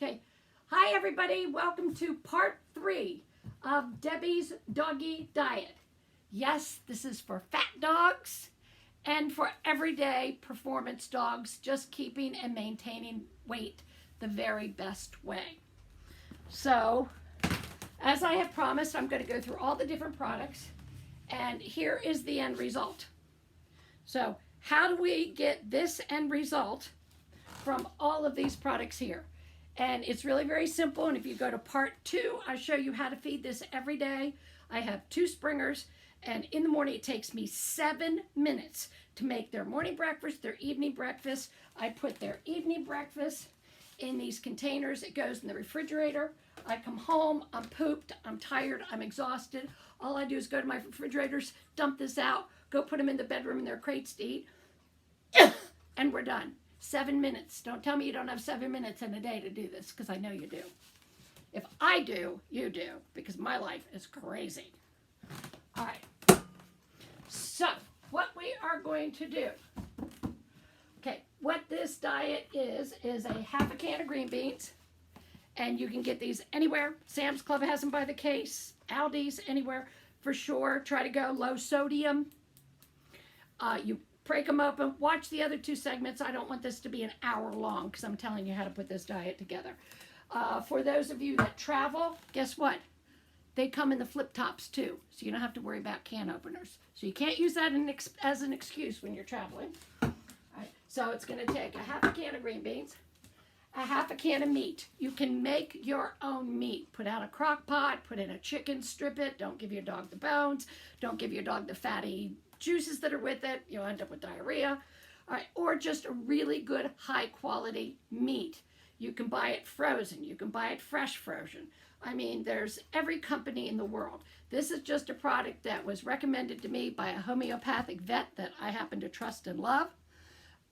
Okay. Hi, everybody. Welcome to part 3 of Debbie's Doggy Diet. Yes, this is for fat dogs and for everyday performance dogs, just keeping and maintaining weight the very best way. So, as I have promised, I'm going to go through all the different products, and here is the end result. So, how do we get this end result from all of these products here? And it's really very simple. And if you go to part 2, I show you how to feed this every day. I have 2 springers, and in the morning it takes me 7 minutes to make their morning breakfast, their evening breakfast. I put their evening breakfast in these containers. It goes in the refrigerator. I come home, I'm pooped, I'm tired, I'm exhausted. All I do is go to my refrigerators, dump this out, go put them in the bedroom in their crates to eat, and we're done. 7 minutes. Don't tell me you don't have 7 minutes in a day to do this, because I know you do. If I do, you do, because my life is crazy. All right. So, what we are going to do. Okay, what this diet is a half a can of green beans, and you can get these anywhere. Sam's Club has them by the case, Aldi's, anywhere for sure. Try to go low sodium. You break them open, watch the other 2 segments. I don't want this to be an hour long because I'm telling you how to put this diet together. For those of you that travel, guess what? They come in the flip tops too, so you don't have to worry about can openers. So you can't use that as an excuse when you're traveling. All right, so it's going to take a half a can of green beans, a half a can of meat. You can make your own meat. Put out a crock pot, put in a chicken, strip it. Don't give your dog the bones. Don't give your dog the fatty juices that are with it. You'll end up with diarrhea. All right, or just a really good high quality meat. You can buy it frozen. You can buy it fresh frozen. I mean, there's every company in the world. This is just a product that was recommended to me by a homeopathic vet that I happen to trust and love.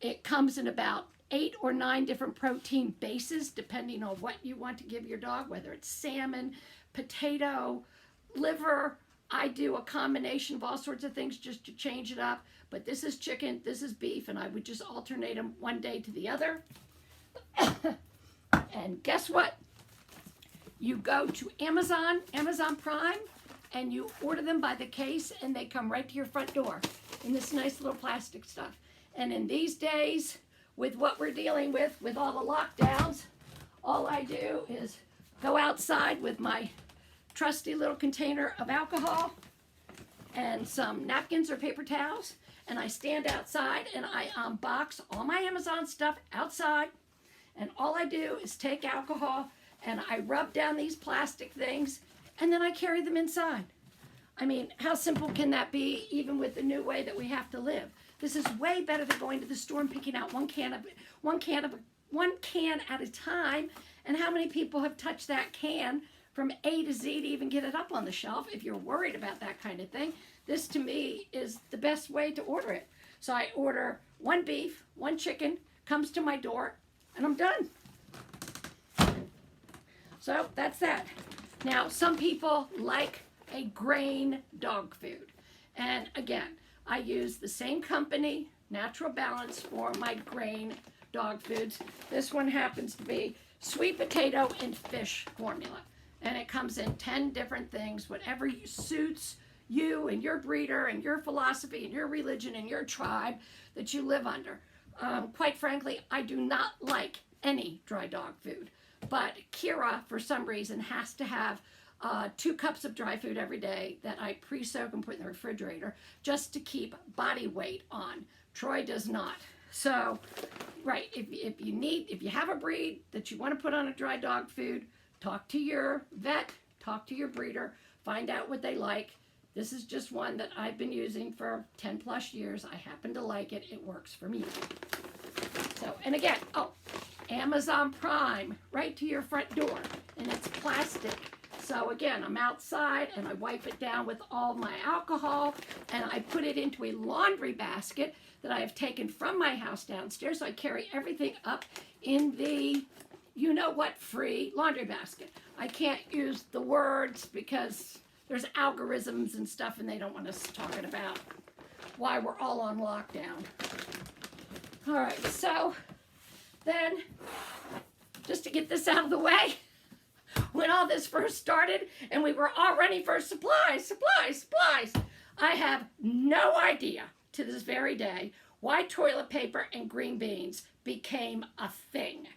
It comes in about 8 or 9 different protein bases, depending on what you want to give your dog, whether it's salmon, potato, liver. I do a combination of all sorts of things just to change it up. But this is chicken, this is beef, and I would just alternate them one day to the other. And guess what? You go to Amazon Prime, and you order them by the case, and they come right to your front door in this nice little plastic stuff. And in these days, with what we're dealing with all the lockdowns, all I do is go outside with my trusty little container of alcohol and some napkins or paper towels, and I stand outside and I unbox all my Amazon stuff outside, and all I do is take alcohol and I rub down these plastic things, and then I carry them inside. I mean, how simple can that be, even with the new way that we have to live? This is way better than going to the store and picking out one can at a time. And how many people have touched that can from A to Z to even get it up on the shelf? If you're worried about that kind of thing, this to me is the best way to order it. So I order 1 beef, 1 chicken, comes to my door, and I'm done. So that's that. Now, some people like a grain dog food. And again, I use the same company, Natural Balance, for my grain dog foods. This one happens to be sweet potato and fish formula. And it comes in 10 different things, whatever suits you and your breeder and your philosophy and your religion and your tribe that you live under. Quite frankly, I do not like any dry dog food. But Kira, for some reason, has to have 2 cups of dry food every day that I pre-soak and put in the refrigerator just to keep body weight on. Troy does not. So, right, if you have a breed that you want to put on a dry dog food, talk to your vet, talk to your breeder, find out what they like. This is just one that I've been using for 10 plus years. I happen to like it. It works for me. So, and again, Amazon Prime, right to your front door, and it's plastic. So again, I'm outside and I wipe it down with all my alcohol, and I put it into a laundry basket that I have taken from my house downstairs. So I carry everything up in the free laundry basket. I can't use the words because there's algorithms and stuff, and they don't want us talking about why we're all on lockdown. All right, so then just to get this out of the way, when all this first started and we were all running for supplies, I have no idea to this very day why toilet paper and green beans became a thing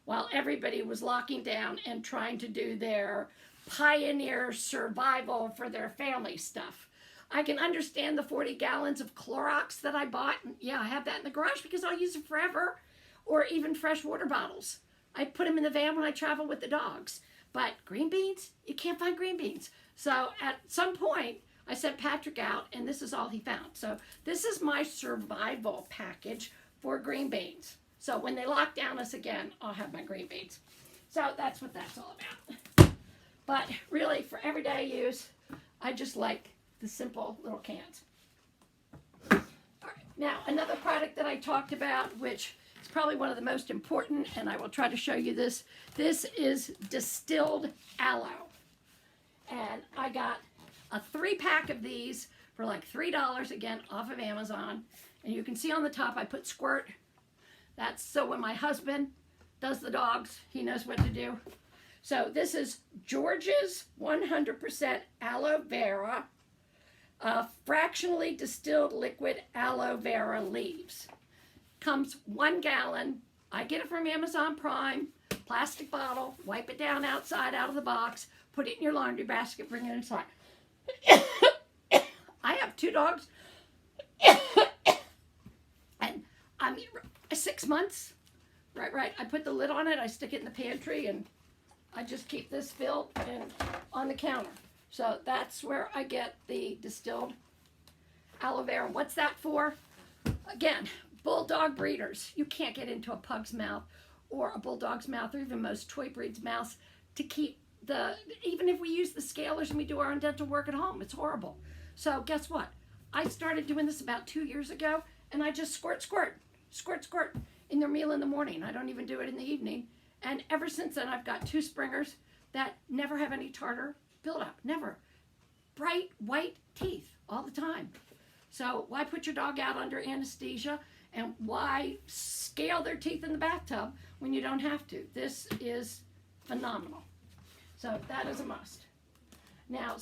while everybody was locking down and trying to do their pioneer survival for their family stuff. I can understand the 40 gallons of Clorox that I bought. Yeah, I have that in the garage because I'll use it forever. Or even fresh water bottles. I put them in the van when I travel with the dogs. But green beans, you can't find green beans. So at some point, I sent Patrick out, and this is all he found. So this is my survival package for green beans. So when they lock down us again, I'll have my green beans. So that's what that's all about. But really, for everyday use, I just like the simple little cans. All right. Now, another product that I talked about, which is probably one of the most important, and I will try to show you this. This is distilled aloe. And I got a 3-pack of these for like $3, again, off of Amazon. And you can see on the top, I put squirt. That's so when my husband does the dogs, he knows what to do. So this is George's 100% aloe vera, fractionally distilled liquid aloe vera leaves. Comes 1 gallon. I get it from Amazon Prime, plastic bottle, wipe it down outside out of the box, put it in your laundry basket, bring it inside. I have 2 dogs, and I'm 6 months. Right. I put the lid on it, I stick it in the pantry, and I just keep this filled and on the counter. So that's where I get the distilled aloe vera. What's that for? Again, bulldog breeders. You can't get into a pug's mouth or a bulldog's mouth or even most toy breeds' mouths to keep even if we use the scalers and we do our own dental work at home, it's horrible. So guess what? I started doing this about 2 years ago, and I just squirt in their meal in the morning. I don't even do it in the evening. And ever since then, I've got 2 springers that never have any tartar buildup, never. Bright white teeth all the time. So why put your dog out under anesthesia, and why scale their teeth in the bathtub when you don't have to? This is phenomenal. So that is a must. Now,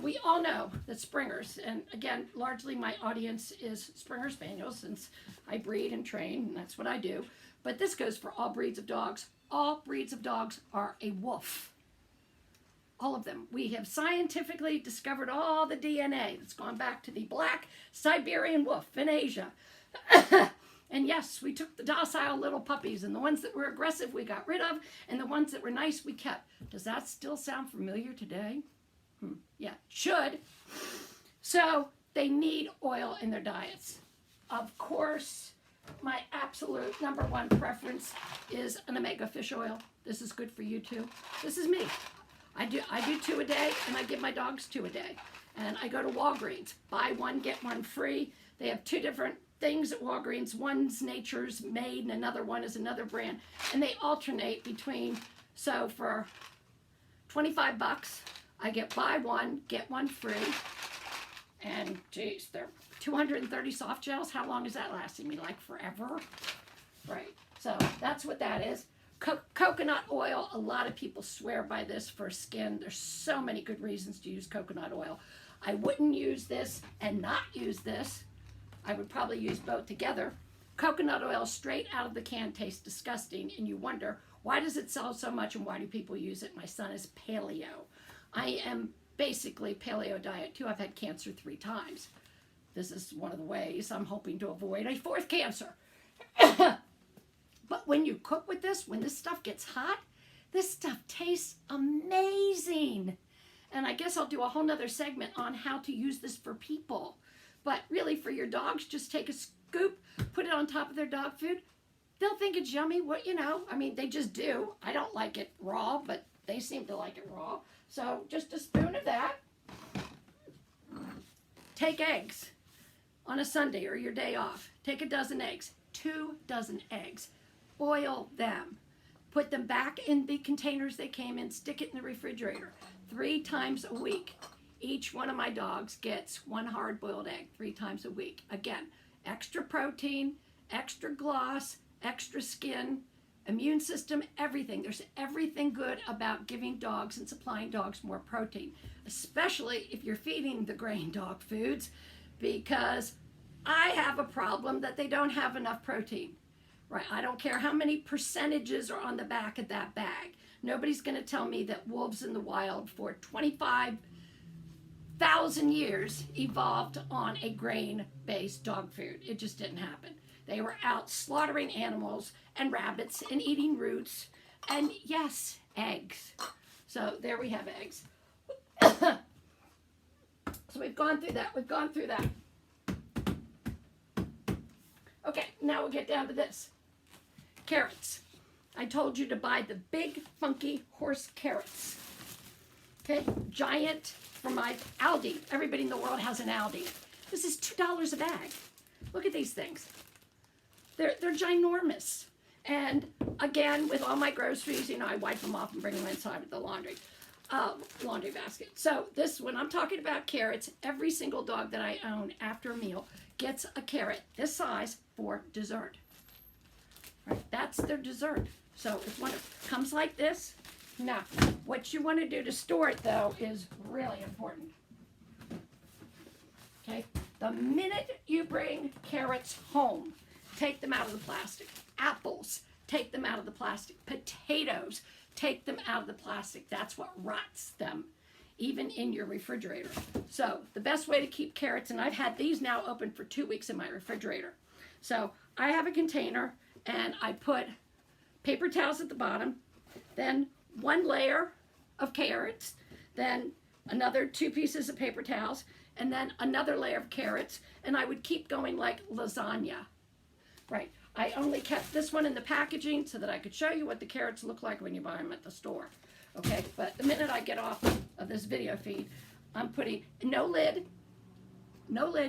we all know that Springers, and again, largely my audience is Springer Spaniels since I breed and train, and that's what I do. But this goes for all breeds of dogs. All breeds of dogs are a wolf. All of them. We have scientifically discovered all the DNA that's gone back to the black Siberian wolf in Asia. And yes, we took the docile little puppies, and the ones that were aggressive we got rid of, and the ones that were nice we kept. Does that still sound familiar today? Yeah, should. So they need oil in their diets. Of course, my absolute #1 preference is an omega fish oil. This is good for you too. This is me. I do 2 a day, and I give my dogs 2 a day. And I go to Walgreens, buy 1, get 1 free. They have 2 different things at Walgreens. One's Nature's Made, and another one is another brand. And they alternate between, so for $25, I get buy 1, get 1 free. And geez, they're 230 soft gels. How long is that lasting me? Like forever? Right. So that's what that is. Coconut oil. A lot of people swear by this for skin. There's so many good reasons to use coconut oil. I wouldn't use this and not use this. I would probably use both together. Coconut oil straight out of the can tastes disgusting, and you wonder, why does it sell so much and why do people use it? My son is paleo. I am basically paleo diet too. I've had cancer 3 times. This is one of the ways I'm hoping to avoid a 4th cancer. But when you cook with this, when this stuff gets hot, this stuff tastes amazing. And I guess I'll do a whole nother segment on how to use this for people. But really, for your dogs, just take a scoop, put it on top of their dog food. They'll think it's yummy. They just do. I don't like it raw, but they seem to like it raw. So just a spoon of that. Take eggs on a Sunday or your day off. Take a dozen eggs, 2 dozen eggs. Boil them. Put them back in the containers they came in. Stick it in the refrigerator 3 times a week. Each one of my dogs gets 1 hard-boiled egg 3 times a week. Again, extra protein, extra gloss, extra skin, immune system, everything. There's everything good about giving dogs and supplying dogs more protein, especially if you're feeding the grain dog foods, because I have a problem that they don't have enough protein. Right? I don't care how many percentages are on the back of that bag. Nobody's going to tell me that wolves in the wild for 25,000 years evolved on a grain-based dog food. It just didn't happen. They were out slaughtering animals and rabbits and eating roots and, yes, eggs. So there we have eggs. So we've gone through that. We've gone through that. Okay, now we'll get down to this. Carrots. I told you to buy the big, funky horse carrots. Okay, giant from my Aldi. Everybody in the world has an Aldi. This is $2 a bag. Look at these things. They're ginormous. And again, with all my groceries, you know, I wipe them off and bring them inside with the laundry basket. So this, when I'm talking about carrots, every single dog that I own after a meal gets a carrot this size for dessert. Right? That's their dessert. So if one comes like this, now what you want to do to store it though is really important. Okay, the minute you bring carrots home, take them out of the plastic. Apples, take them out of the plastic. Potatoes, take them out of the plastic. That's what rots them, even in your refrigerator. So the best way to keep carrots, and I've had these now open for 2 weeks in my refrigerator. So I have a container and I put paper towels at the bottom, then one layer of carrots, then another 2 pieces of paper towels, and then another layer of carrots, and I would keep going like lasagna. Right. I only kept this one in the packaging so that I could show you what the carrots look like when you buy them at the store. Okay, but the minute I get off of this video feed, I'm putting no lid,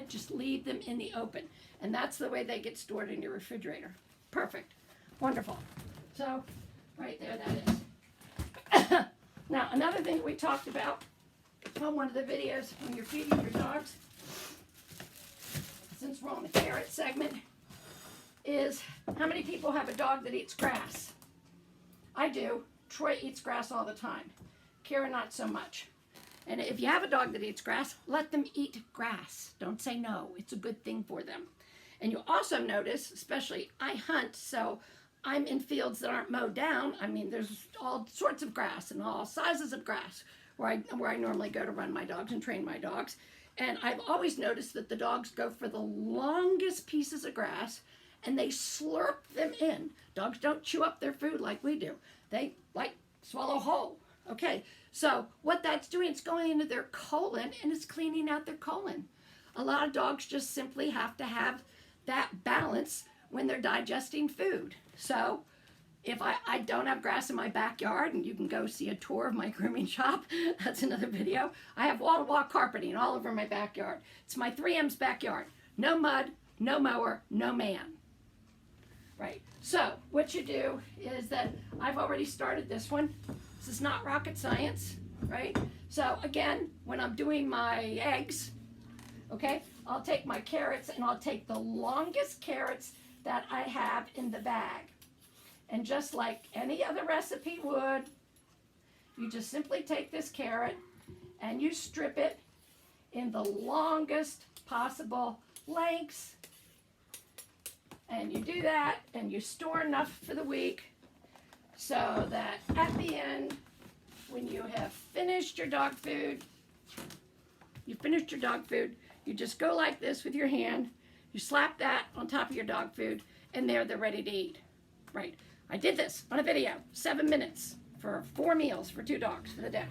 just leave them in the open. And that's the way they get stored in your refrigerator. Perfect. Wonderful. So, right there, that is. Now, another thing we talked about on one of the videos when you're feeding your dogs, since we're on the carrot segment, is how many people have a dog that eats grass? I do. Troy eats grass all the time. Kira, not so much. And if you have a dog that eats grass, let them eat grass. Don't say no. It's a good thing for them. And you'll also notice, especially I hunt, so I'm in fields that aren't mowed down. I mean, there's all sorts of grass and all sizes of grass where I normally go to run my dogs and train my dogs. And I've always noticed that the dogs go for the longest pieces of grass and they slurp them in. Dogs don't chew up their food like we do. They like swallow whole. Okay, so what that's doing, it's going into their colon and it's cleaning out their colon. A lot of dogs just simply have to have that balance when they're digesting food. So if I don't have grass in my backyard, and you can go see a tour of my grooming shop, that's another video. I have wall-to-wall carpeting all over my backyard. It's my 3M's backyard. No mud, no mower, no man. Right, so what you do is that I've already started this one. This is not rocket science, right? So again, when I'm doing my eggs, okay, I'll take my carrots and I'll take the longest carrots that I have in the bag. And just like any other recipe would, you just simply take this carrot and you strip it in the longest possible lengths. And you do that and you store enough for the week so that at the end, when you have finished your dog food, you just go like this with your hand, you slap that on top of your dog food, and they're ready to eat. Right. I did this on a video, 7 minutes for 4 meals for 2 dogs for the day.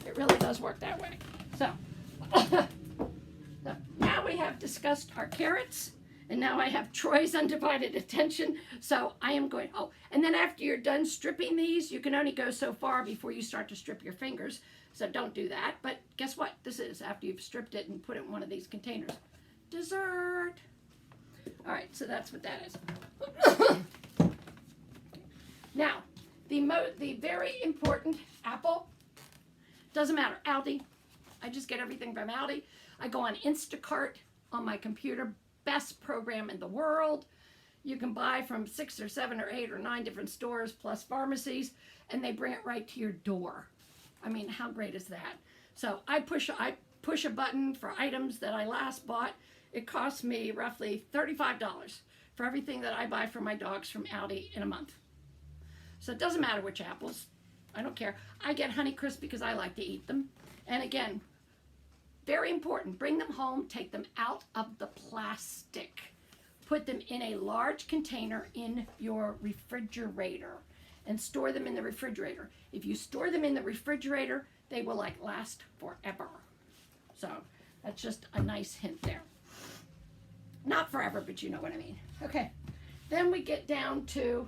It really does work that way. So, now we have discussed our carrots, and now I have Troy's undivided attention. So I am going, and then after you're done stripping these, you can only go so far before you start to strip your fingers. So don't do that. But guess what? This is after you've stripped it and put it in one of these containers. Dessert. All right, so that's what that is. Now, the very important apple, doesn't matter, Aldi. I just get everything from Aldi. I go on Instacart on my computer, best program in the world. you can buy from 6 or 7 or 8 or 9 different stores plus pharmacies, and they bring it right to your door. I mean, how great is that? So I push a button for items that I last bought. It costs me roughly $35 for everything that I buy for my dogs from Aldi in a month. So it doesn't matter which apples. I don't care. I get Honeycrisp because I like to eat them. And again, very important, bring them home, take them out of the plastic. Put them in a large container in your refrigerator and store them in the refrigerator. If you store them in the refrigerator, they will last forever. So that's just a nice hint there. Not forever, but you know what I mean. Okay, then we get down to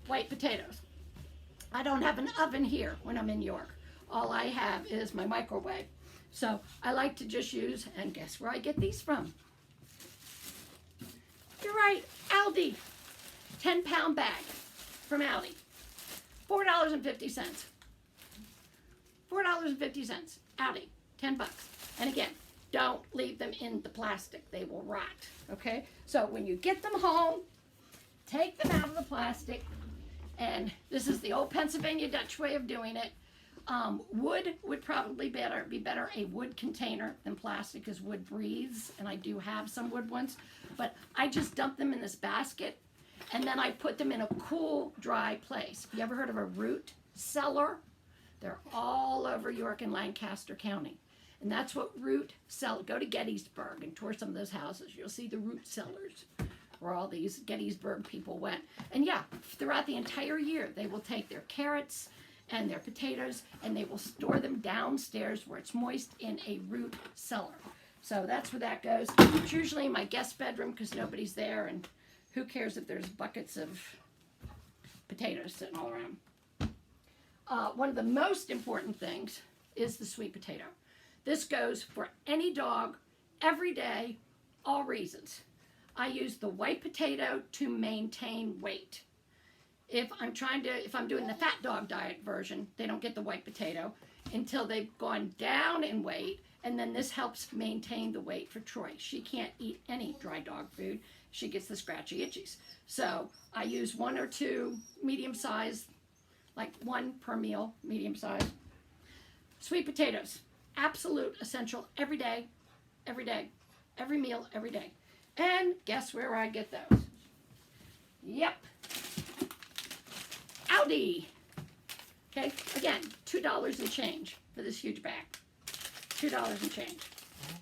white potatoes. I don't have an oven here when I'm in New York. All I have is my microwave. So I like to just use, and guess where I get these from? You're right, Aldi. 10-pound bag from Aldi. $4.50. $4.50. Aldi. $10. And again, don't leave them in the plastic. They will rot. Okay? So when you get them home, take them out of the plastic. And this is the old Pennsylvania Dutch way of doing it. Wood would probably be better, a wood container than plastic, because wood breathes, and I do have some wood ones. But I just dump them in this basket, and then I put them in a cool, dry place. Have you ever heard of a root cellar? They're all over York and Lancaster County. And that's what root cellar, go to Gettysburg and tour some of those houses. You'll see the root cellars where all these Gettysburg people went. And yeah, throughout the entire year, they will take their carrots and their potatoes, and they will store them downstairs where it's moist in a root cellar. So that's where that goes. It's usually in my guest bedroom because nobody's there, and who cares if there's buckets of potatoes sitting all around. One of the most important things is the sweet potato. This goes for any dog, every day, all reasons. I use the white potato to maintain weight. If I'm doing the fat dog diet version, they don't get the white potato until they've gone down in weight, and then this helps maintain the weight for Troy. She can't eat any dry dog food. She gets the scratchy itchies. So I use 1 or 2 medium size, like 1 per meal, medium size. Sweet potatoes, absolute essential every day, every meal, every day. And guess where I get those? Yep. Aldi. Okay, again, $2 and change for this huge bag. $2 and change.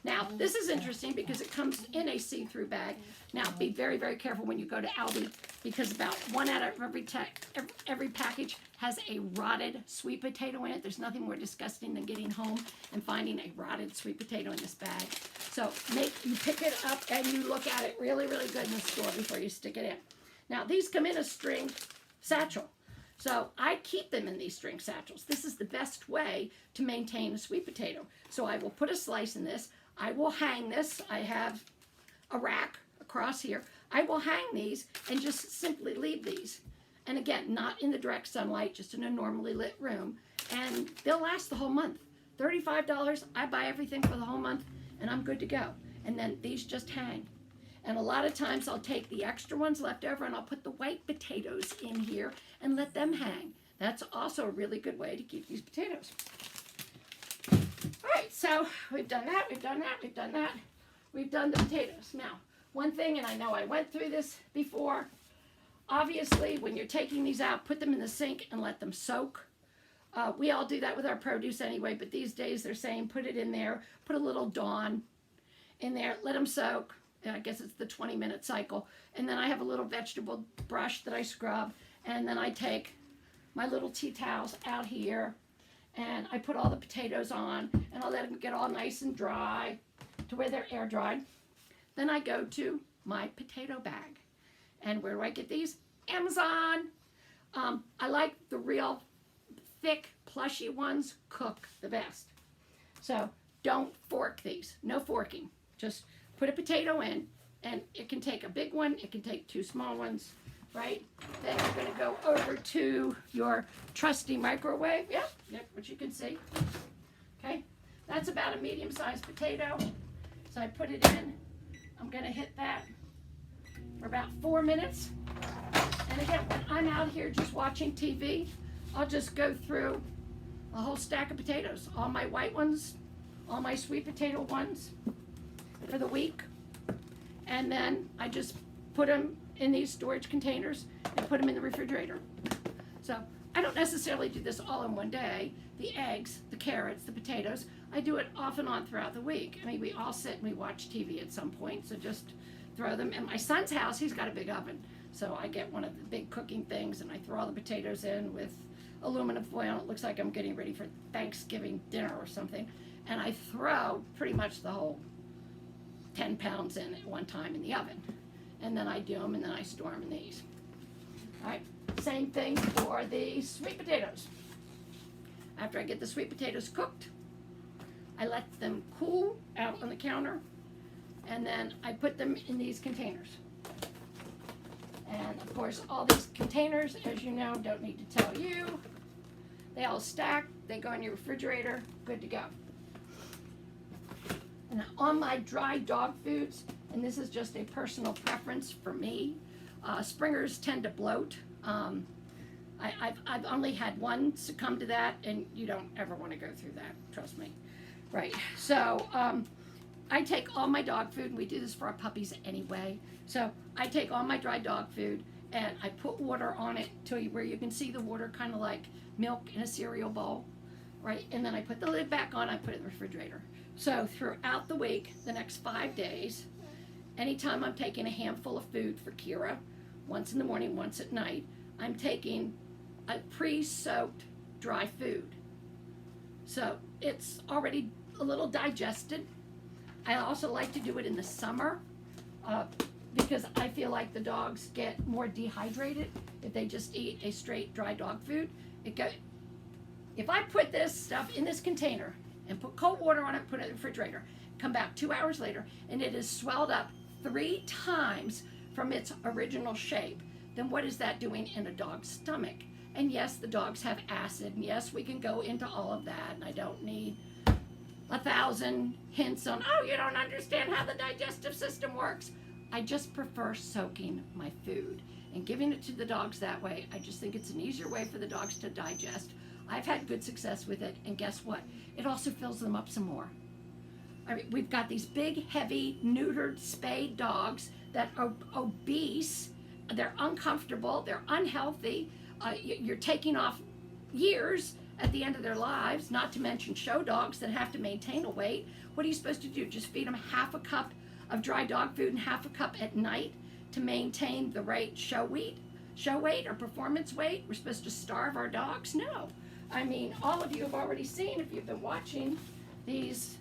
Now, this is interesting because it comes in a see-through bag. Now, be very, very careful when you go to Aldi, because about 1 out of every package has a rotted sweet potato in it. There's nothing more disgusting than getting home and finding a rotted sweet potato in this bag. So you pick it up and you look at it really, really good in the store before you stick it in. Now, these come in a string satchel. So I keep them in these string satchels. This is the best way to maintain a sweet potato. So I will put a slice in this. I will hang this. I have a rack across here. I will hang these and just simply leave these. And again, not in the direct sunlight, just in a normally lit room. And they'll last the whole month. $35, I buy everything for the whole month, and I'm good to go. And then these just hang. And a lot of times I'll take the extra ones left over and I'll put the white potatoes in here and let them hang. That's also a really good way to keep these potatoes. All right, so we've done that, we've done that, we've done that. We've done the potatoes. Now, one thing, and I know I went through this before, obviously when you're taking these out, put them in the sink and let them soak. We all do that with our produce anyway, but these days they're saying put it in there, put a little Dawn in there, let them soak. I guess it's the 20-minute cycle. And then I have a little vegetable brush that I scrub. And then I take my little tea towels out here and I put all the potatoes on and I'll let them get all nice and dry to where they're air dried. Then I go to my potato bag. And where do I get these? Amazon. I like the real thick, plushy ones cook the best. So don't fork these. No forking. Just put a potato in, and it can take a big one, it can take 2 small ones, right? Then you're going to go over to your trusty microwave. Yep, which you can see. Okay, that's about a medium-sized potato. So I put it in. I'm going to hit that for about 4 minutes. And again, when I'm out here just watching TV, I'll just go through a whole stack of potatoes. All my white ones, all my sweet potato ones for the week. And then I just put them in these storage containers and put them in the refrigerator. So I don't necessarily do this all in one day. The eggs, the carrots, the potatoes, I do it off and on throughout the week. I mean, we all sit and we watch TV at some point, so just throw them. In my son's house, he's got a big oven. So I get one of the big cooking things and I throw all the potatoes in with aluminum foil. It looks like I'm getting ready for Thanksgiving dinner or something. And I throw pretty much the whole 10 pounds in at one time in the oven. And then I do them and then I store them in these. All right, same thing for the sweet potatoes. After I get the sweet potatoes cooked, I let them cool out on the counter and then I put them in these containers. And of course, all these containers, as you know, don't need to tell you. They all stack, they go in your refrigerator, good to go. And on my dry dog foods, and this is just a personal preference for me, springers tend to bloat. I've only had one succumb to that, and you don't ever want to go through that, trust me. Right, so I take all my dog food, and we do this for our puppies anyway. So I take all my dry dog food and I put water on it to where you can see the water kind of like milk in a cereal bowl, right? And then I put the lid back on, I put it in the refrigerator. So throughout the week, the next 5 days, anytime I'm taking a handful of food for Kira, once in the morning, once at night, I'm taking a pre-soaked dry food. So it's already a little digested. I also like to do it in the summer because I feel like the dogs get more dehydrated if they just eat a straight dry dog food. If I put this stuff in this container and put cold water on it, put it in the refrigerator, come back 2 hours later, and it is swelled up 3 times from its original shape, then what is that doing in a dog's stomach? And yes, the dogs have acid, and yes, we can go into all of that, and I don't need 1,000 hints on, oh, you don't understand how the digestive system works. I just prefer soaking my food and giving it to the dogs that way. I just think it's an easier way for the dogs to digest. I've had good success with it, and guess what? It also fills them up some more. I mean, we've got these big, heavy, neutered, spayed dogs that are obese. They're uncomfortable. They're unhealthy. You're taking off years at the end of their lives, not to mention show dogs that have to maintain a weight. What are you supposed to do? Just feed them half a cup of dry dog food and half a cup at night to maintain the right show weight or performance weight? We're supposed to starve our dogs? No. I mean, all of you have already seen, if you've been watching these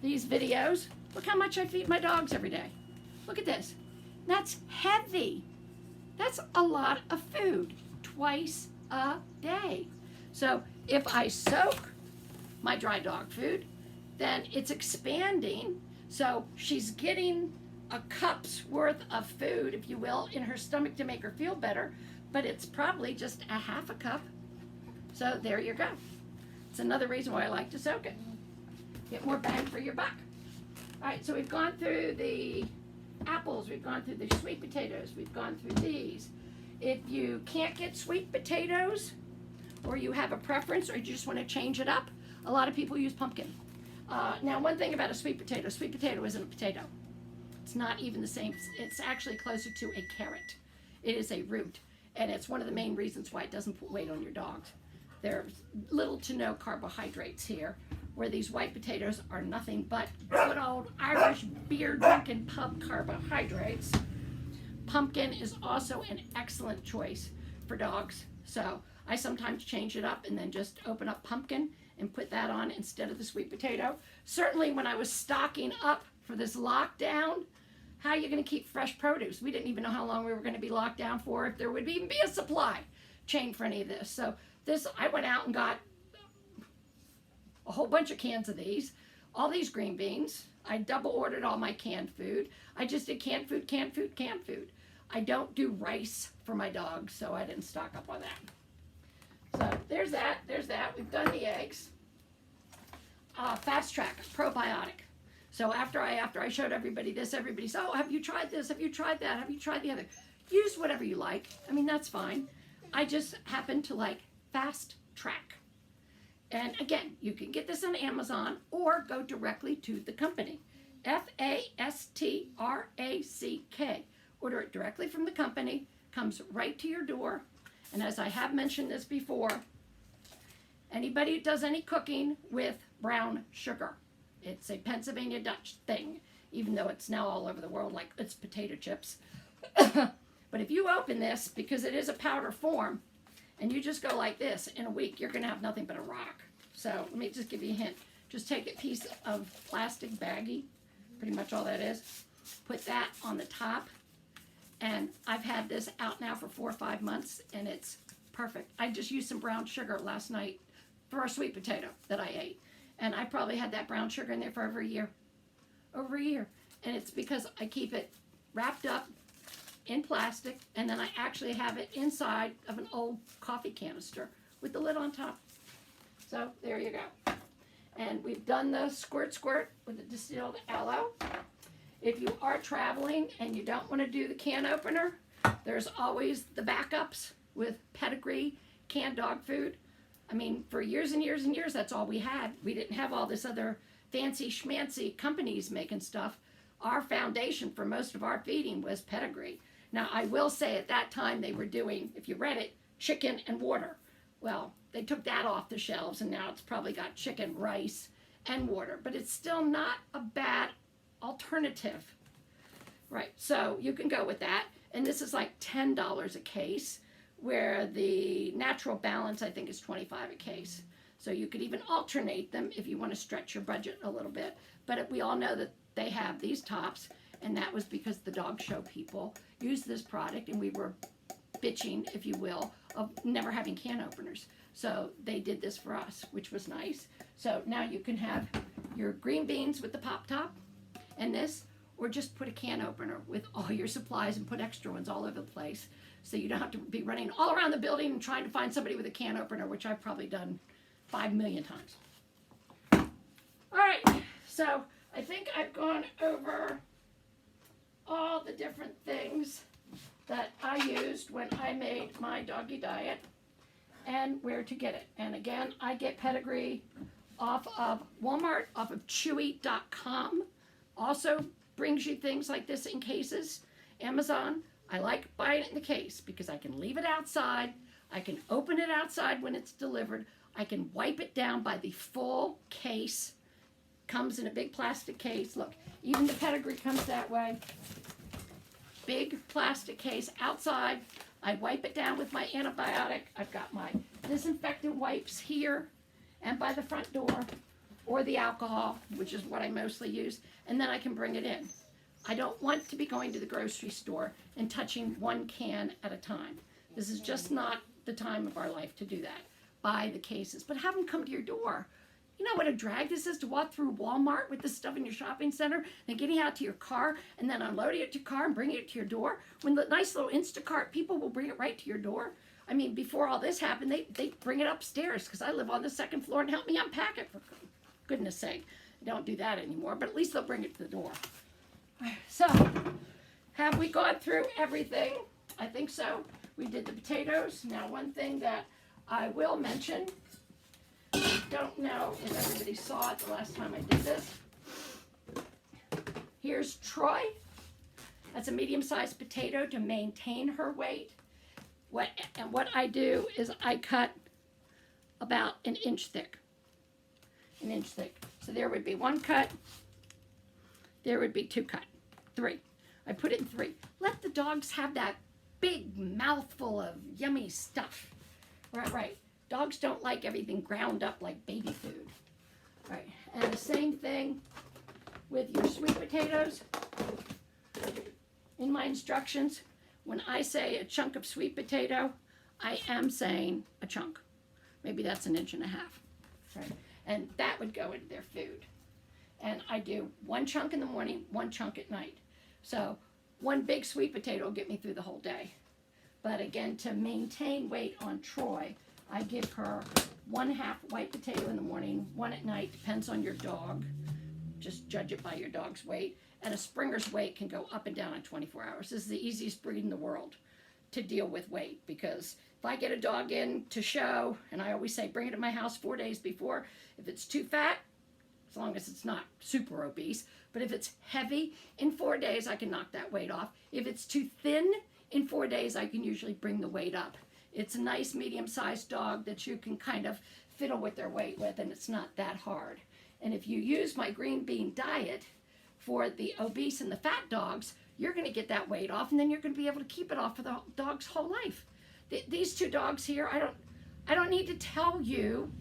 videos, look how much I feed my dogs every day. Look at this. That's heavy. That's a lot of food twice a day. So if I soak my dry dog food, then it's expanding. So she's getting a cup's worth of food, if you will, in her stomach to make her feel better, but it's probably just a half a cup. So there you go. It's another reason why I like to soak it. Get more bang for your buck. All right, so we've gone through the apples, we've gone through the sweet potatoes, we've gone through these. If you can't get sweet potatoes, or you have a preference, or you just want to change it up, a lot of people use pumpkin. Now, one thing about a sweet potato isn't a potato. It's not even the same. It's actually closer to a carrot. It is a root, and it's one of the main reasons why it doesn't put weight on your dogs. There's little to no carbohydrates here, where these white potatoes are nothing but good old Irish beer drinking pub carbohydrates. Pumpkin is also an excellent choice for dogs. So I sometimes change it up and then just open up pumpkin and put that on instead of the sweet potato. Certainly when I was stocking up for this lockdown, how are you going to keep fresh produce? We didn't even know how long we were going to be locked down for, if there would even be a supply chain for any of this. So I went out and got a whole bunch of cans of these, all these green beans. I double ordered all my canned food. I just did canned food, canned food, canned food. I don't do rice for my dogs, so I didn't stock up on that. So there's that. We've done the eggs. Fast Track probiotic. So after I showed everybody this, everybody said, oh, have you tried this? Have you tried that? Have you tried the other? Use whatever you like. I mean, that's fine. I just happen to like Fast Track. And again, you can get this on Amazon or go directly to the company. Fastrack. Order it directly from the company, comes right to your door. And as I have mentioned this before, anybody who does any cooking with brown sugar, it's a Pennsylvania Dutch thing, even though it's now all over the world like it's potato chips. But if you open this, because it is a powder form, and you just go like this, in a week, you're going to have nothing but a rock. So let me just give you a hint. Just take a piece of plastic baggie, pretty much all that is, put that on the top, and I've had this out now for 4 or 5 months, and it's perfect. I just used some brown sugar last night for a sweet potato that I ate, and I probably had that brown sugar in there for over a year. And it's because I keep it wrapped up in plastic, and then I actually have it inside of an old coffee canister with the lid on top. So there you go. And we've done the squirt with the distilled aloe. If you are traveling and you don't want to do the can opener, there's always the backups with Pedigree canned dog food. I mean, for years and years and years, that's all we had. We didn't have all this other fancy schmancy companies making stuff. Our foundation for most of our feeding was Pedigree. Now, I will say at that time they were doing, if you read it, chicken and water. Well, they took that off the shelves, and now it's probably got chicken, rice, and water. But it's still not a bad alternative. Right, so you can go with that. And this is like $10 a case, where the natural balance, I think, is $25 a case. So you could even alternate them if you want to stretch your budget a little bit. But we all know that they have these tops, and that was because the dog show people used this product, and we were bitching, if you will, of never having can openers. So they did this for us, which was nice. So now you can have your green beans with the pop top and this, or just put a can opener with all your supplies and put extra ones all over the place, so you don't have to be running all around the building and trying to find somebody with a can opener, which I've probably done 5 million times. All right, so I think I've gone over all the different things that I used when I made my doggy diet and where to get it. And again, I get Pedigree off of Walmart, off of Chewy.com. Also brings you things like this in cases. Amazon, I like buying it in the case because I can leave it outside. I can open it outside when it's delivered. I can wipe it down by the full case. Comes in a big plastic case. Look, even the Pedigree comes that way. Big plastic case outside. I wipe it down with my antibiotic. I've got my disinfectant wipes here and by the front door, or the alcohol, which is what I mostly use, and then I can bring it in. I don't want to be going to the grocery store and touching one can at a time. This is just not the time of our life to do that. Buy the cases, but have them come to your door. You know what a drag this is to walk through Walmart with this stuff in your shopping center, then getting out to your car, and then unloading it to your car and bringing it to your door? When the nice little Instacart people will bring it right to your door. I mean, before all this happened, they bring it upstairs, because I live on the second floor, and help me unpack it, for goodness sake. I don't do that anymore, but at least they'll bring it to the door. So, have we gone through everything? I think so. We did the potatoes. Now, one thing that I will mention, I don't know if everybody saw it the last time I did this. Here's Troy. That's a medium-sized potato to maintain her weight. What I do is I cut about an inch thick. An inch thick. So there would be 1 cut. There would be 2 cut. 3. I put it in 3. Let the dogs have that big mouthful of yummy stuff. Right. Dogs don't like everything ground up like baby food. Right. And the same thing with your sweet potatoes. In my instructions, when I say a chunk of sweet potato, I am saying a chunk. Maybe that's 1.5 inches. Right. And that would go into their food. And I do 1 chunk in the morning, 1 chunk at night. So 1 big sweet potato will get me through the whole day. But again, to maintain weight on Troy, I give her 1/2 white potato in the morning, 1 at night, depends on your dog. just judge it by your dog's weight. And a Springer's weight can go up and down in 24 hours. This is the easiest breed in the world to deal with weight, because if I get a dog in to show, and I always say bring it to my house 4 days before, if it's too fat, as long as it's not super obese, but if it's heavy, in 4 days I can knock that weight off. If it's too thin, in 4 days I can usually bring the weight up. It's a nice medium-sized dog that you can kind of fiddle with their weight with, and it's not that hard. And if you use my green bean diet for the obese and the fat dogs, you're going to get that weight off, and then you're going to be able to keep it off for the dog's whole life. These two dogs here, I don't need to tell you,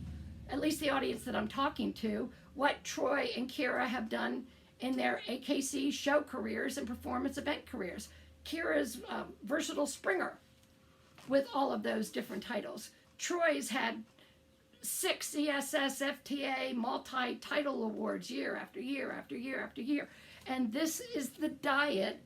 at least the audience that I'm talking to, what Troy and Kira have done in their AKC show careers and performance event careers. Kira's versatile Springer with all of those different titles. Troy's had 6 ESS FTA multi-title awards year after year after year after year. And this is the diet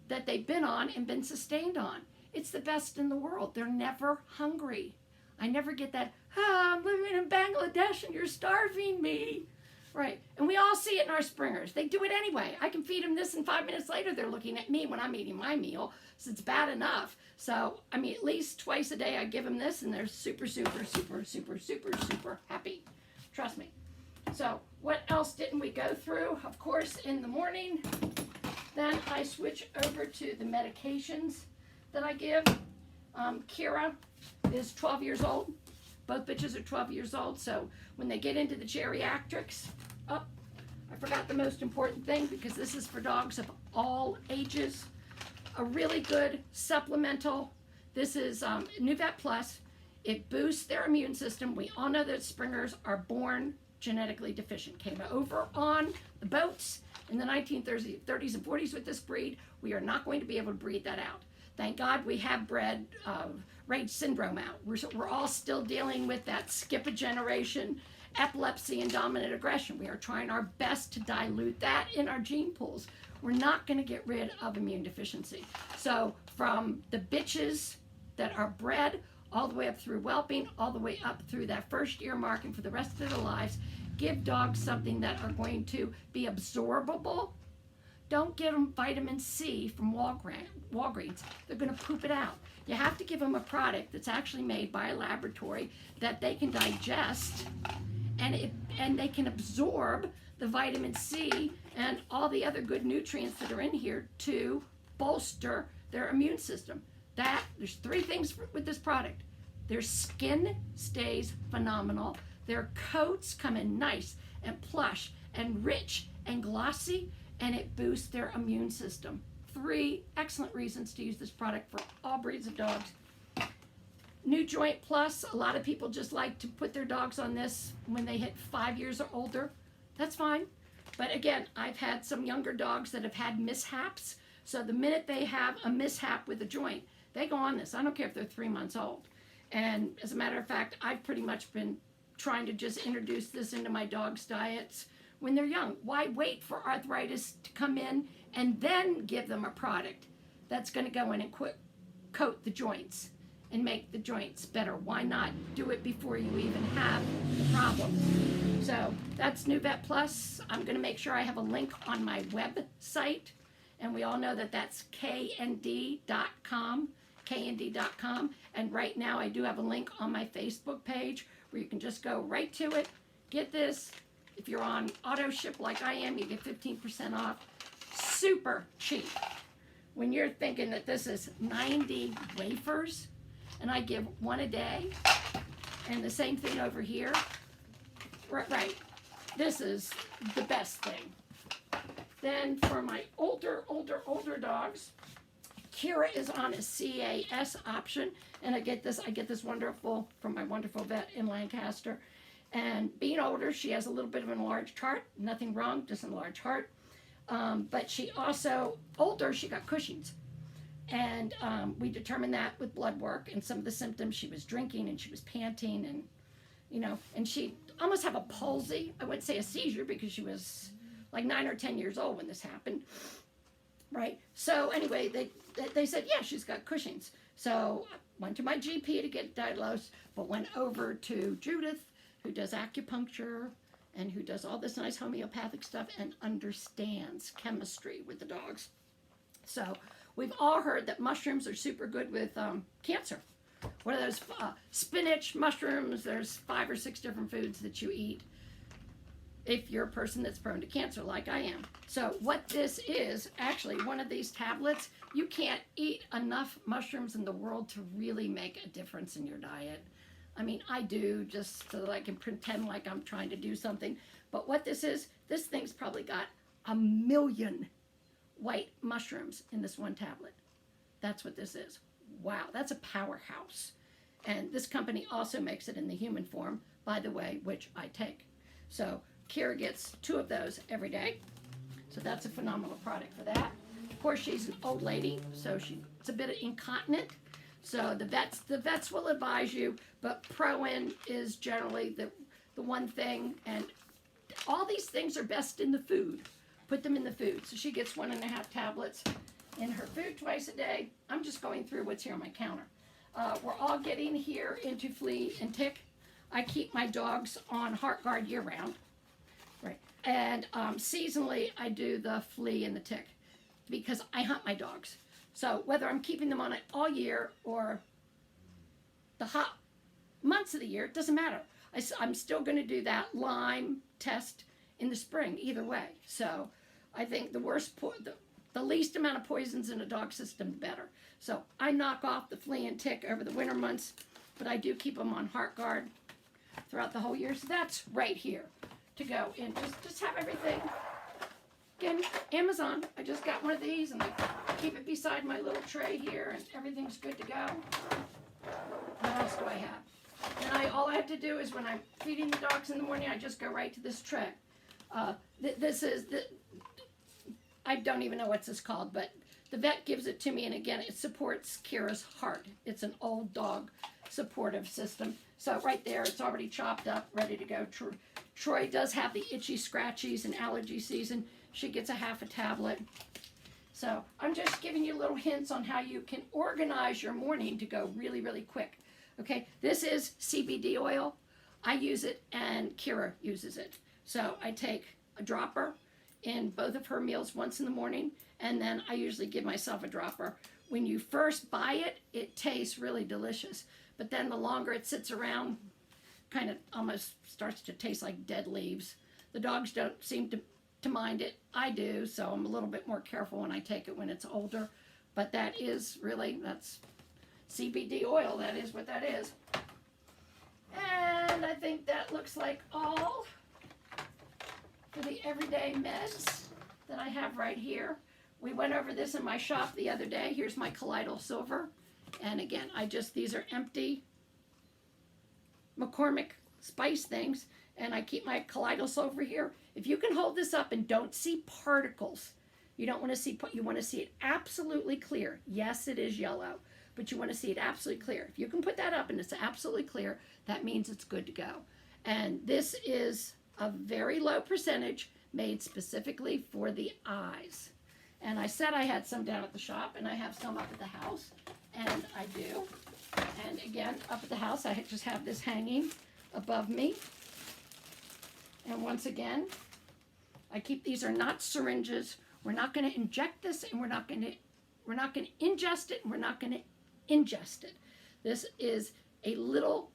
that they've been on and been sustained on. It's the best in the world. They're never hungry. I never get that, I'm living in Bangladesh and you're starving me. Right. And we all see it in our Springers. They do it anyway. I can feed them this, and 5 minutes later they're looking at me when I'm eating my meal. So it's bad enough. So, I mean, at least twice a day I give them this, and they're super, super, super, super, super, super happy. Trust me. So what else didn't we go through? Of course, in the morning, then I switch over to the medications that I give. Kira is 12 years old. Both bitches are 12 years old, so when they get into the geriatrics, I forgot the most important thing, because this is for dogs of all ages. A really good supplemental. This is Nuvet Plus. It boosts their immune system. We all know that Springers are born genetically deficient. Came over on the boats in the 1930s and 40s with this breed. We are not going to be able to breed that out. Thank God we have bred Rage syndrome out. We're all still dealing with that skip a generation, epilepsy and dominant aggression. We are trying our best to dilute that in our gene pools. We're not going to get rid of immune deficiency. So from the bitches that are bred all the way up through whelping, all the way up through that first year mark and for the rest of their lives, give dogs something that are going to be absorbable. Don't give them vitamin C from Walgreens. They're going to poop it out. You have to give them a product that's actually made by a laboratory that they can digest, and they can absorb the vitamin C and all the other good nutrients that are in here to bolster their immune system. There's 3 things with this product. Their skin stays phenomenal. Their coats come in nice and plush and rich and glossy, and it boosts their immune system. 3 excellent reasons to use this product for all breeds of dogs. New Joint Plus, a lot of people just like to put their dogs on this when they hit 5 years or older. That's fine. But again, I've had some younger dogs that have had mishaps. So the minute they have a mishap with a joint, they go on this. I don't care if they're 3 months old. And as a matter of fact, I've pretty much been trying to just introduce this into my dogs' diets when they're young. Why wait for arthritis to come in and then give them a product that's going to go in and coat the joints and make the joints better? Why not do it before you even have the problem? So that's Nuvet Plus. I'm going to make sure I have a link on my website, and we all know that that's knd.com, knd.com. And right now I do have a link on my Facebook page where you can just go right to it, get this. If you're on auto ship like I am, you get 15% off. Super cheap. When you're thinking that this is 90 wafers, and I give 1 a day, and the same thing over here, right, this is the best thing. Then for my older dogs, Kira is on a CAS option, and I get this wonderful from my wonderful vet in Lancaster. And being older, she has a little bit of an enlarged heart. Nothing wrong, just an enlarged heart. But she also, older, she got Cushing's. And we determined that with blood work and some of the symptoms. She was drinking and she was panting, and, and she almost have a palsy. I wouldn't say a seizure because she was like 9 or 10 years old when this happened. Right? So anyway, they said, yeah, she's got Cushing's. So I went to my GP to get diagnosed, but went over to Judith, who does acupuncture and who does all this nice homeopathic stuff and understands chemistry with the dogs. So we've all heard that mushrooms are super good with cancer. What are those? Spinach, mushrooms, there's 5 or 6 different foods that you eat if you're a person that's prone to cancer like I am. So what this is, actually, one of these tablets, you can't eat enough mushrooms in the world to really make a difference in your diet. I mean, I do, just so that I can pretend like I'm trying to do something. But what this is, this thing's probably got 1 million white mushrooms in this one tablet. That's what this is. Wow, that's a powerhouse. And this company also makes it in the human form, by the way, which I take. So Kira gets 2 of those every day. So that's a phenomenal product for that. Of course, she's an old lady, so she's a bit incontinent. So the vets will advise you, but Pro-In is generally the one thing, and all these things are best in the food. Put them in the food. So she gets 1.5 tablets in her food twice a day. I'm just going through what's here on my counter. We're all getting here into flea and tick. I keep my dogs on HeartGuard year round. Right. And seasonally, I do the flea and the tick because I hunt my dogs. So whether I'm keeping them on it all year or the hot months of the year, it doesn't matter. I'm still going to do that Lyme test in the spring, either way. So I think the least amount of poisons in a dog system, the better. So I knock off the flea and tick over the winter months, but I do keep them on HeartGuard throughout the whole year. So that's right here to go in. Just have everything. Again, Amazon. I just got one of these, and I keep it beside my little tray here, and everything's good to go. What else do I have? And all I have to do is when I'm feeding the dogs in the morning, I just go right to this tray. I don't even know what's this called, but the vet gives it to me, and again, it supports Kira's heart. It's an old dog supportive system. So right there, it's already chopped up, ready to go. Troy does have the itchy scratchies and allergy season. She gets a half a tablet. So I'm just giving you little hints on how you can organize your morning to go really, really quick. Okay, this is CBD oil. I use it and Kira uses it. So I take a dropper in both of her meals once in the morning, and then I usually give myself a dropper. When you first buy it, it tastes really delicious. But then the longer it sits around, kind of almost starts to taste like dead leaves. The dogs don't seem to mind it. I do, so I'm a little bit more careful when I take it when it's older. But that's CBD oil. That is what that is. And I think that looks like all for the everyday meds that I have right here. We went over this in my shop the other day. Here's my colloidal silver. And again, these are empty McCormick spice things, and I keep my colloidal silver here. If you can hold this up and don't see particles, you want to see it absolutely clear. Yes, it is yellow, but you want to see it absolutely clear. If you can put that up and it's absolutely clear, that means it's good to go. And this is a very low percentage made specifically for the eyes. And I said I had some down at the shop, and I have some up at the house, and I do. And again, up at the house, I just have this hanging above me. And once again, these are not syringes. We're not going to inject this, and we're not going to ingest it, and we're not going to ingest it. This is a little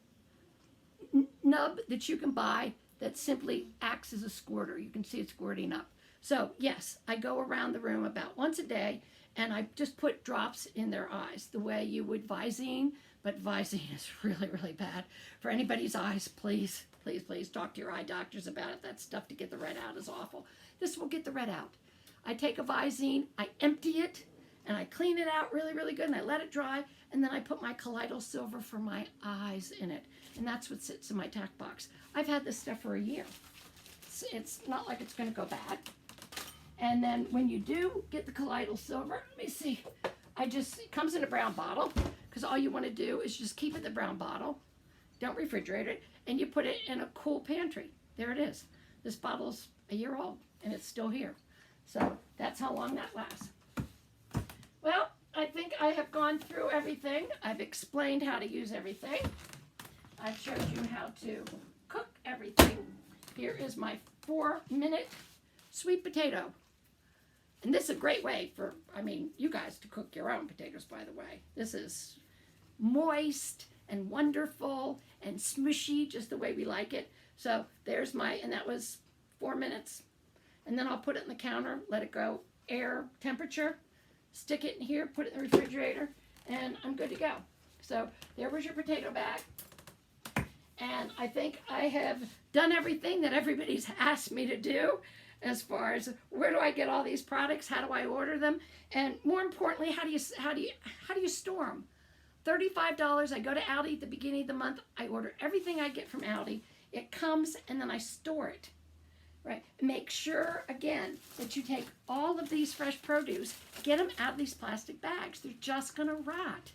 nub that you can buy that simply acts as a squirter. You can see it squirting up. So yes, I go around the room about once a day, and I just put drops in their eyes the way you would Visine, but Visine is really, really bad for anybody's eyes. Please, please, please talk to your eye doctors about it. That stuff to get the red out is awful. This will get the red out. I take a Visine, I empty it, and I clean it out really, really good, and I let it dry, and then I put my colloidal silver for my eyes in it, and that's what sits in my tack box. I've had this stuff for a year. It's not like it's going to go bad. And then when you do get the colloidal silver, let me see, it comes in a brown bottle, because all you want to do is just keep it in the brown bottle, don't refrigerate it, and you put it in a cool pantry. There it is. This bottle's a year old, and it's still here. So that's how long that lasts. Well, I think I have gone through everything. I've explained how to use everything. I've showed you how to cook everything. here is my 4-minute sweet potato. And this is a great way for, you guys to cook your own potatoes, by the way. This is moist and wonderful and smushy, just the way we like it. So there's and that was 4 minutes. And then I'll put it in the counter, let it go air temperature, stick it in here, put it in the refrigerator, and I'm good to go. So there was your potato bag. And I think I have done everything that everybody's asked me to do as far as where do I get all these products, how do I order them, and more importantly, how do you store them? $35. I go to Aldi at the beginning of the month. I order everything I get from Aldi. It comes and then I store it. Right. Make sure again that you take all of these fresh produce, get them out of these plastic bags. They're just gonna rot.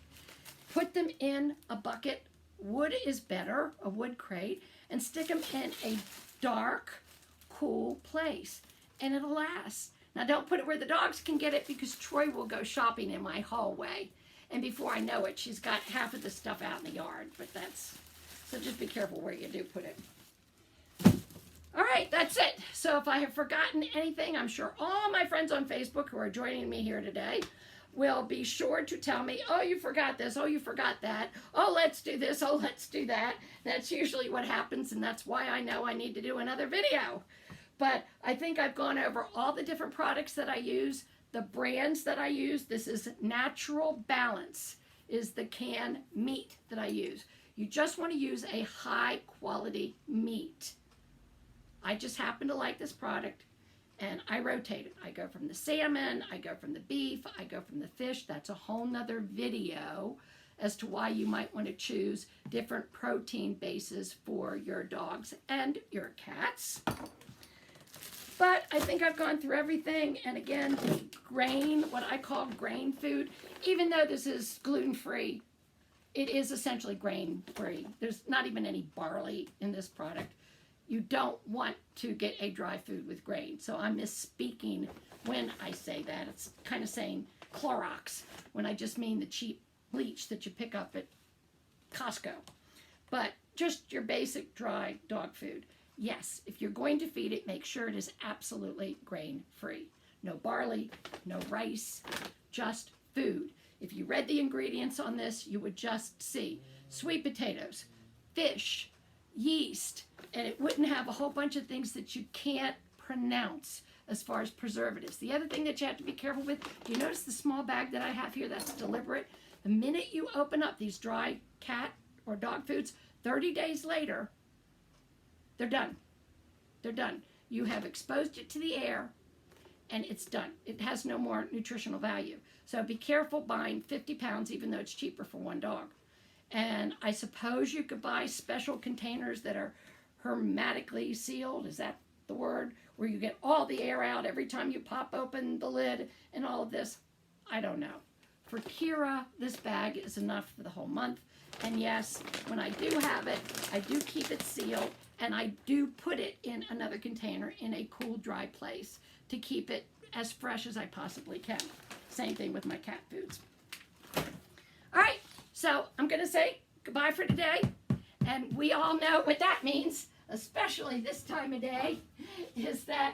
Put them in a bucket. Wood is better, a wood crate, and stick them in a dark, cool place, and it'll last. Now don't put it where the dogs can get it, because Troy will go shopping in my hallway, and before I know it, she's got half of the stuff out in the yard. But so just be careful where you do put it. All right, that's it. So if I have forgotten anything, I'm sure all my friends on Facebook who are joining me here today will be sure to tell me, oh, you forgot this, oh, you forgot that, oh, let's do this, oh, let's do that. That's usually what happens, and that's why I know I need to do another video. But I think I've gone over all the different products that I use, the brands that I use. This is Natural Balance, is the canned meat that I use. You just want to use a high quality meat. I just happen to like this product, and I rotate it. I go from the salmon, I go from the beef, I go from the fish. That's a whole nother video as to why you might want to choose different protein bases for your dogs and your cats. But I think I've gone through everything. And again, grain, what I call grain food, even though this is gluten-free, it is essentially grain-free. There's not even any barley in this product. You don't want to get a dry food with grain. So I'm misspeaking when I say that. It's kind of saying Clorox when I just mean the cheap bleach that you pick up at Costco. But just your basic dry dog food. Yes, if you're going to feed it, make sure it is absolutely grain-free. No barley, no rice, just food. If you read the ingredients on this, you would just see sweet potatoes, fish, yeast, and it wouldn't have a whole bunch of things that you can't pronounce as far as preservatives. The other thing that you have to be careful with, do you notice the small bag that I have here? That's deliberate. The minute you open up these dry cat or dog foods, 30 days later, they're done. They're done. You have exposed it to the air, and it's done. It has no more nutritional value. So be careful buying 50 pounds, even though it's cheaper for one dog. And I suppose you could buy special containers that are hermetically sealed. Is that the word? Where you get all the air out every time you pop open the lid and all of this. I don't know. For Kira, this bag is enough for the whole month. And yes, when I do have it, I do keep it sealed, and I do put it in another container in a cool, dry place to keep it as fresh as I possibly can. Same thing with my cat foods. All right, so I'm going to say goodbye for today. And we all know what that means, especially this time of day, is that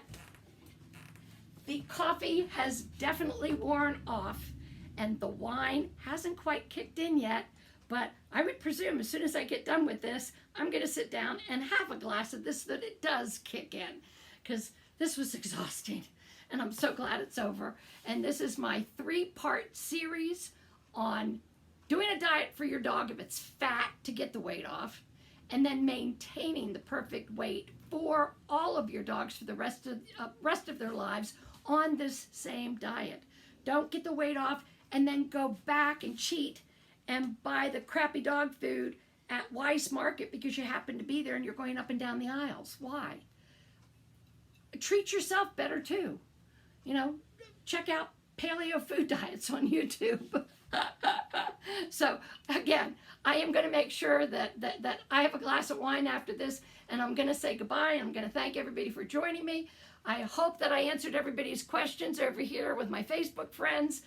the coffee has definitely worn off, and the wine hasn't quite kicked in yet. But I would presume as soon as I get done with this, I'm going to sit down and have a glass of this so that it does kick in, because this was exhausting, and I'm so glad it's over. And this is my 3-part series on doing a diet for your dog if it's fat to get the weight off, and then maintaining the perfect weight for all of your dogs for the rest of their lives on this same diet. Don't get the weight off and then go back and cheat and buy the crappy dog food at Weiss Market because you happen to be there and you're going up and down the aisles. Why? Treat yourself better too. You know, check out paleo food diets on YouTube. So again, I am going to make sure that I have a glass of wine after this, and I'm going to say goodbye. I'm going to thank everybody for joining me. I hope that I answered everybody's questions over here with my Facebook friends.